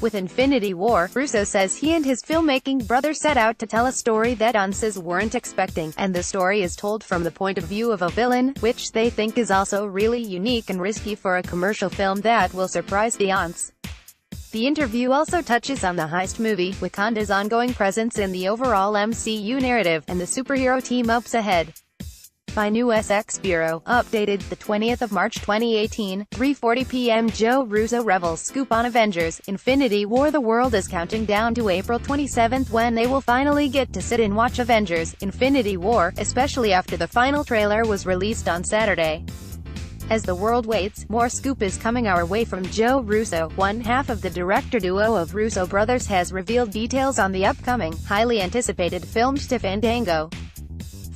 With Infinity War, Russo says he and his filmmaking brother set out to tell a story that aunces weren't expecting, and the story is told from the point of view of a villain, which they think is also really unique and risky for a commercial film that will surprise the aunce. The interview also touches on the heist movie, Wakanda's ongoing presence in the overall MCU narrative, and the superhero team-ups ahead. By NewsX Bureau, updated the 20th of March 2018, 3:40 p.m. Joe Russo revels scoop on Avengers, Infinity War. The world is counting down to April 27th when they will finally get to sit and watch Avengers, Infinity War, especially after the final trailer was released on Saturday. As the world waits, more scoop is coming our way from Joe Russo. One half of the director duo of Russo brothers has revealed details on the upcoming, highly anticipated film to Fandango.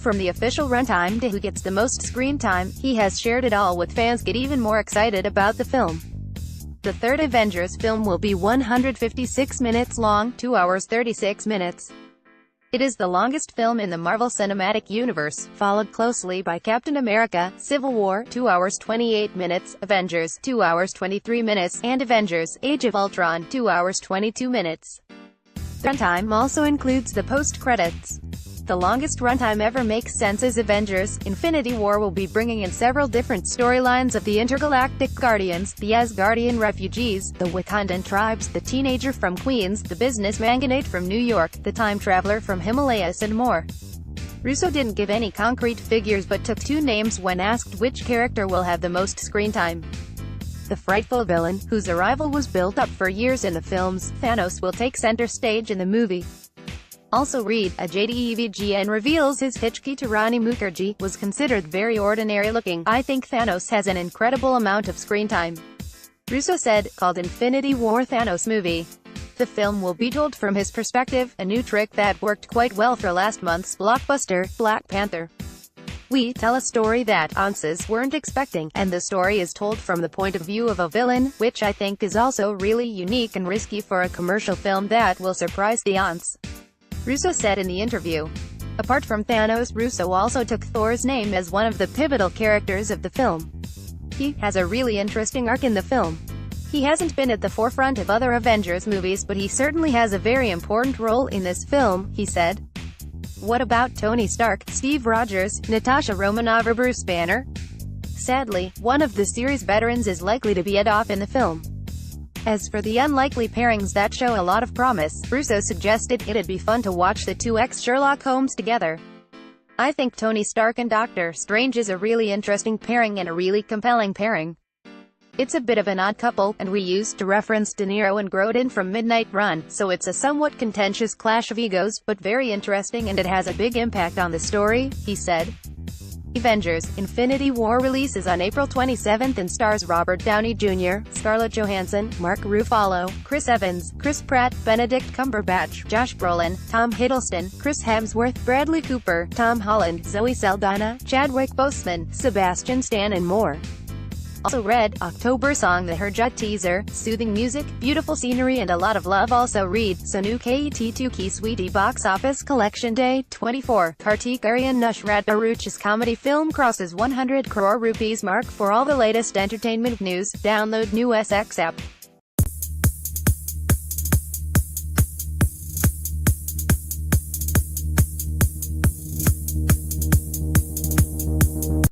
From the official runtime to who gets the most screen time, he has shared it all with fans get even more excited about the film. The third Avengers film will be 156 minutes long, 2 hours 36 minutes. It is the longest film in the Marvel Cinematic Universe, followed closely by Captain America: Civil War, 2 hours 28 minutes, Avengers, 2 hours 23 minutes, and Avengers: Age of Ultron, 2 hours 22 minutes. The runtime also includes the post-credits. The longest runtime ever makes sense as Avengers: Infinity War will be bringing in several different storylines of the intergalactic Guardians, the Asgardian refugees, the Wakandan tribes, the teenager from Queens, the business magnate from New York, the time traveler from Himalayas, and more. Russo didn't give any concrete figures but took two names when asked which character will have the most screen time. The frightful villain, whose arrival was built up for years in the films, Thanos, will take center stage in the movie. Also read, a JDEVGN reveals his Hitchki to Rani Mukherjee was considered very ordinary looking. I think Thanos has an incredible amount of screen time. Russo said, called Infinity War Thanos movie. The film will be told from his perspective, a new trick that worked quite well for last month's blockbuster, Black Panther. We tell a story that aunces weren't expecting, and the story is told from the point of view of a villain, which I think is also really unique and risky for a commercial film that will surprise the aunce. Russo said in the interview. Apart from Thanos, Russo also took Thor's name as one of the pivotal characters of the film. He has a really interesting arc in the film. He hasn't been at the forefront of other Avengers movies, but he certainly has a very important role in this film, he said. What about Tony Stark, Steve Rogers, Natasha Romanoff, or Bruce Banner? Sadly, one of the series' veterans is likely to be off in the film. As for the unlikely pairings that show a lot of promise, Russo suggested it'd be fun to watch the two ex-Sherlock Holmes together. I think Tony Stark and Doctor Strange is a really interesting pairing and a really compelling pairing. It's a bit of an odd couple, and we used to reference De Niro and Grodin from Midnight Run, so it's a somewhat contentious clash of egos, but very interesting and it has a big impact on the story, he said. Avengers: Infinity War releases on April 27th and stars Robert Downey Jr., Scarlett Johansson, Mark Ruffalo, Chris Evans, Chris Pratt, Benedict Cumberbatch, Josh Brolin, Tom Hiddleston, Chris Hemsworth, Bradley Cooper, Tom Holland, Zoe Saldana, Chadwick Boseman, Sebastian Stan, and more. Also read, October song The Herja teaser, soothing music, beautiful scenery and a lot of love. Also read, Sonu Ket2 Ki Sweetie box office collection day, 24, Kartik Aaryan Nusrat Bharuch's comedy film crosses 100 crore rupees mark. For all the latest entertainment news, download NewsX app.